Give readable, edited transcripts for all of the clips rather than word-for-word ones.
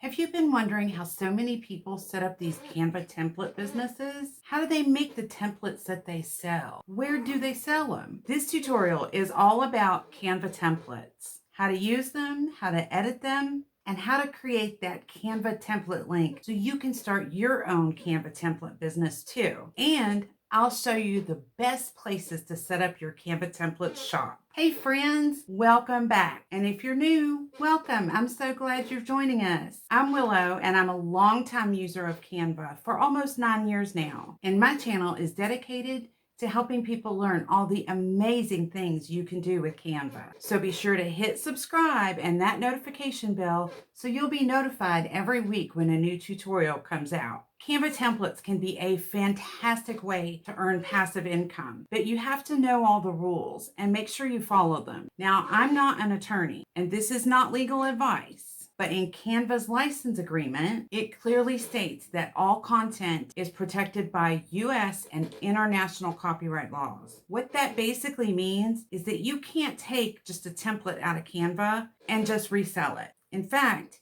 Have you been wondering how so many people set up these Canva template businesses? How do they make the templates that they sell? Where do they sell them? This tutorial is all about Canva templates, how to use them, how to edit them, and how to create that Canva template link so you can start your own Canva template business too. And I'll show you the best places to set up your Canva template shop. Hey friends, welcome back. And if you're new, welcome. I'm so glad you're joining us. I'm Willow and I'm a longtime user of Canva for almost 9 years now. And my channel is dedicated to helping people learn all the amazing things you can do with Canva. So be sure to hit subscribe and that notification bell so you'll be notified every week when a new tutorial comes out. Canva templates can be a fantastic way to earn passive income, but you have to know all the rules and make sure you follow them. Now, I'm not an attorney, and this is not legal advice, but in Canva's license agreement, it clearly states that all content is protected by US and international copyright laws. What that basically means is that you can't take just a template out of Canva and just resell it. In fact,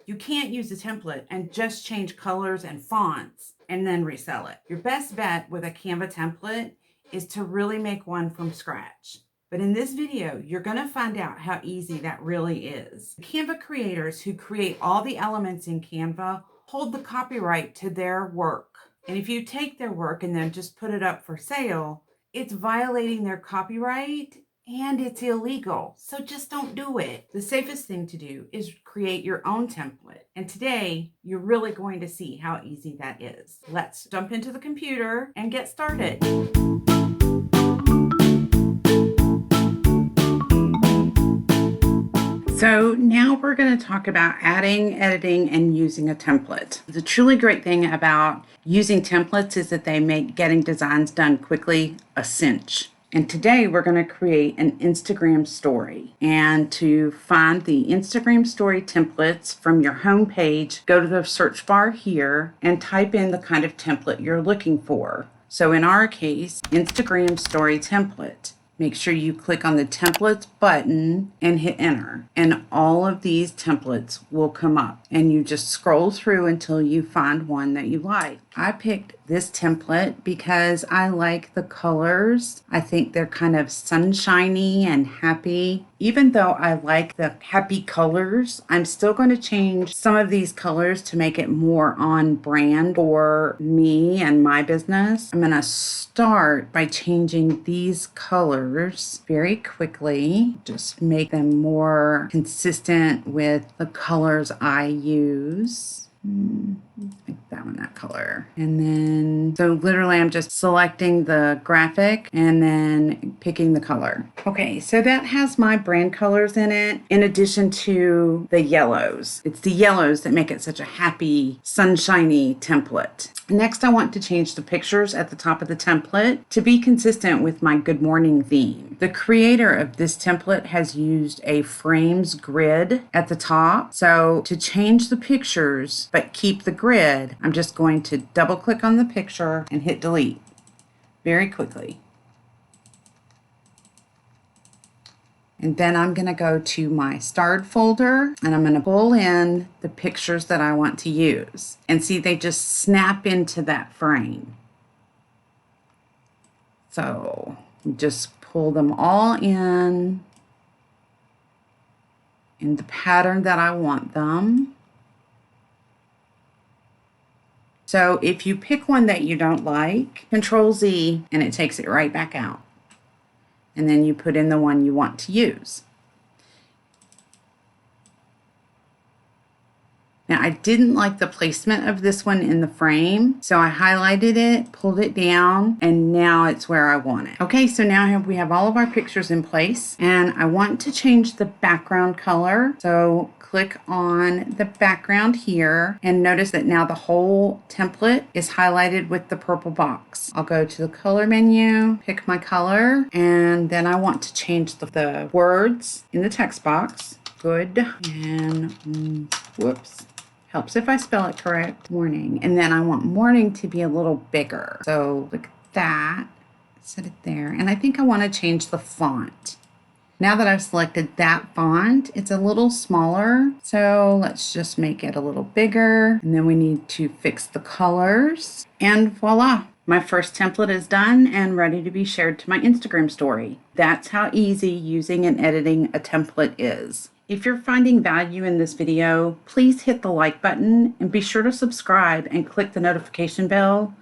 you can't use a template and just change colors and fonts and then resell it. Your best bet with a Canva template is to really make one from scratch. But in this video, you're going to find out how easy that really is. Canva creators who create all the elements in Canva hold the copyright to their work. And if you take their work and then just put it up for sale, it's violating their copyright and it's illegal. So just don't do it. The safest thing to do is create your own template. And today, you're really going to see how easy that is. Let's jump into the computer and get started. So now we're going to talk about adding, editing, and using a template. The truly great thing about using templates is that they make getting designs done quickly a cinch. And today we're going to create an Instagram story. And to find the Instagram story templates from your home page, go to the search bar here and type in the kind of template you're looking for. So in our case, Instagram story template. Make sure you click on the templates button and hit enter. And all of these templates will come up. And you just scroll through until you find one that you like. I picked this template because I like the colors. I think they're kind of sunshiny and happy. Even though I like the happy colors, I'm still going to change some of these colors to make it more on brand for me and my business. I'm going to start by changing these colors very quickly. Just make them more consistent with the colors I use. Make that one that color. And then, so literally I'm just selecting the graphic and then picking the color. Okay, so that has my brand colors in it, in addition to the yellows. It's the yellows that make it such a happy, sunshiny template. Next, I want to change the pictures at the top of the template to be consistent with my Good Morning theme. The creator of this template has used a frames grid at the top. So to change the pictures but keep the grid, I'm just going to double click on the picture and hit delete very quickly. And then I'm going to go to my starred folder and I'm going to pull in the pictures that I want to use. And see, they just snap into that frame. So just pull them all in the pattern that I want them. So if you pick one that you don't like, Control Z and it takes it right back out. And then you put in the one you want to use. Now, I didn't like the placement of this one in the frame, so I highlighted it, pulled it down, and now it's where I want it. Okay, so now we have all of our pictures in place, and I want to change the background color. So click on the background here, and notice that now the whole template is highlighted with the purple box. I'll go to the color menu, pick my color, and then I want to change the words in the text box. Good, and whoops. Helps if I spell it correct. Morning. And then I want morning to be a little bigger. So like that. Set it there. And I think I want to change the font. Now that I've selected that font, it's a little smaller. So let's just make it a little bigger. And then we need to fix the colors. And voila, my first template is done and ready to be shared to my Instagram story. That's how easy using and editing a template is. If you're finding value in this video, please hit the like button and be sure to subscribe and click the notification bell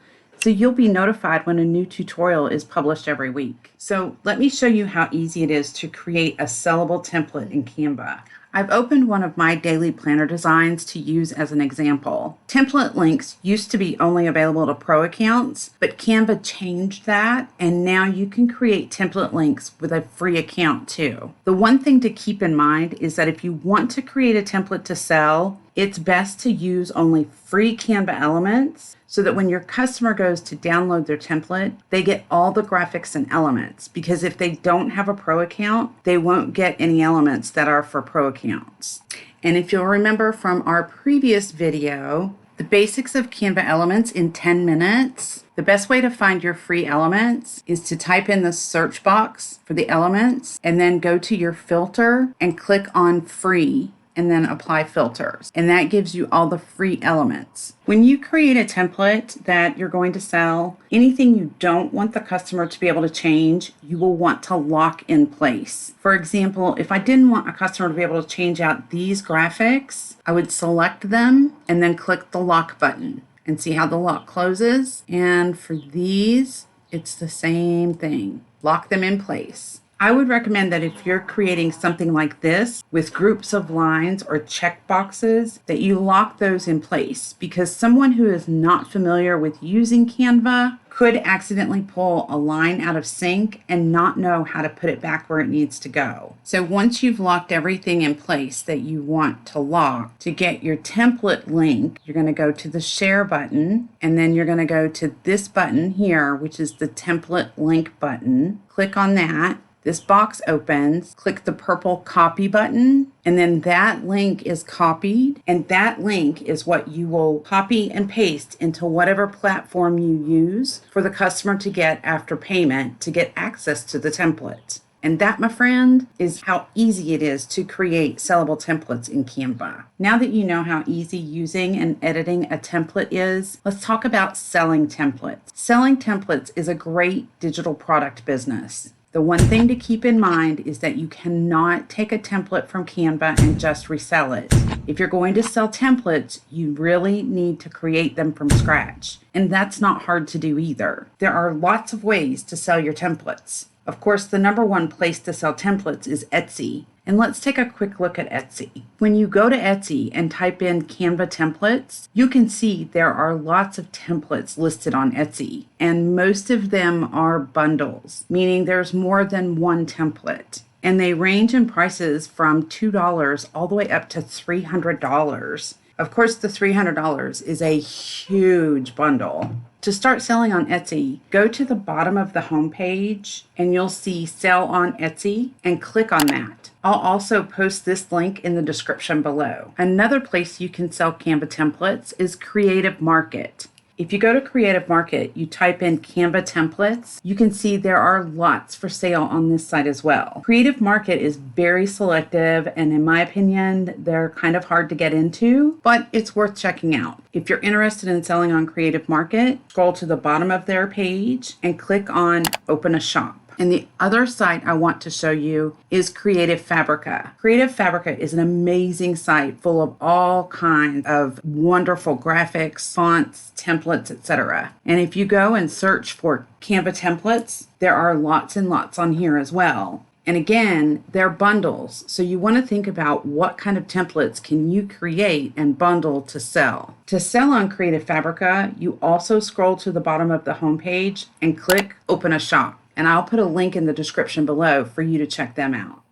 so you'll be notified when a new tutorial is published every week. So let me show you how easy it is to create a sellable template in Canva. I've opened one of my daily planner designs to use as an example. Template links used to be only available to pro accounts, but Canva changed that, and now you can create template links with a free account too. The one thing to keep in mind is that if you want to create a template to sell, it's best to use only free Canva elements so that when your customer goes to download their template, they get all the graphics and elements. Because if they don't have a pro account, they won't get any elements that are for pro accounts. And if you'll remember from our previous video, the basics of Canva elements in 10 minutes, the best way to find your free elements is to type in the search box for the elements and then go to your filter and click on free and then apply filters. And that gives you all the free elements. When you create a template that you're going to sell, anything you don't want the customer to be able to change, you will want to lock in place. For example, if I didn't want a customer to be able to change out these graphics, I would select them and then click the lock button and see how the lock closes. And for these, it's the same thing. Lock them in place. I would recommend that if you're creating something like this with groups of lines or check boxes, that you lock those in place, because someone who is not familiar with using Canva could accidentally pull a line out of sync and not know how to put it back where it needs to go. So once you've locked everything in place that you want to lock, to get your template link, you're going to go to the share button, and then you're going to go to this button here, which is the template link button. Click on that. This box opens, click the purple copy button, and then that link is copied, and that link is what you will copy and paste into whatever platform you use for the customer to get after payment to get access to the template. And that, my friend, is how easy it is to create sellable templates in Canva. Now that you know how easy using and editing a template is, let's talk about selling templates. Selling templates is a great digital product business. The one thing to keep in mind is that you cannot take a template from Canva and just resell it. If you're going to sell templates, you really need to create them from scratch. And that's not hard to do either. There are lots of ways to sell your templates. Of course, the number one place to sell templates is Etsy. And let's take a quick look at Etsy. When you go to Etsy and type in Canva templates, you can see there are lots of templates listed on Etsy. And most of them are bundles, meaning there's more than one template. And they range in prices from $2 all the way up to $300. Of course, the $300 is a huge bundle. To start selling on Etsy, go to the bottom of the homepage and you'll see Sell on Etsy and click on that. I'll also post this link in the description below. Another place you can sell Canva templates is Creative Market. If you go to Creative Market, you type in Canva templates, you can see there are lots for sale on this site as well. Creative Market is very selective, and in my opinion, they're kind of hard to get into, but it's worth checking out. If you're interested in selling on Creative Market, scroll to the bottom of their page and click on Open a Shop. And the other site I want to show you is Creative Fabrica. Creative Fabrica is an amazing site full of all kinds of wonderful graphics, fonts, templates, etc. And if you go and search for Canva templates, there are lots and lots on here as well. And again, they're bundles. So you want to think about what kind of templates can you create and bundle to sell. To sell on Creative Fabrica, you also scroll to the bottom of the homepage and click Open a Shop. And I'll put a link in the description below for you to check them out.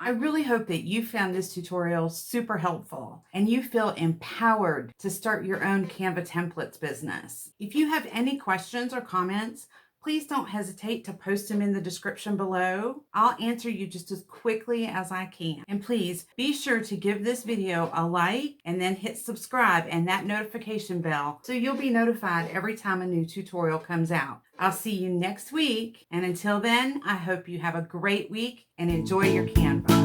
I really hope that you found this tutorial super helpful and you feel empowered to start your own Canva templates business. If you have any questions or comments, please don't hesitate to post them in the description below. I'll answer you just as quickly as I can. And please be sure to give this video a like and then hit subscribe and that notification bell so you'll be notified every time a new tutorial comes out. I'll see you next week. And until then, I hope you have a great week and enjoy your Canva.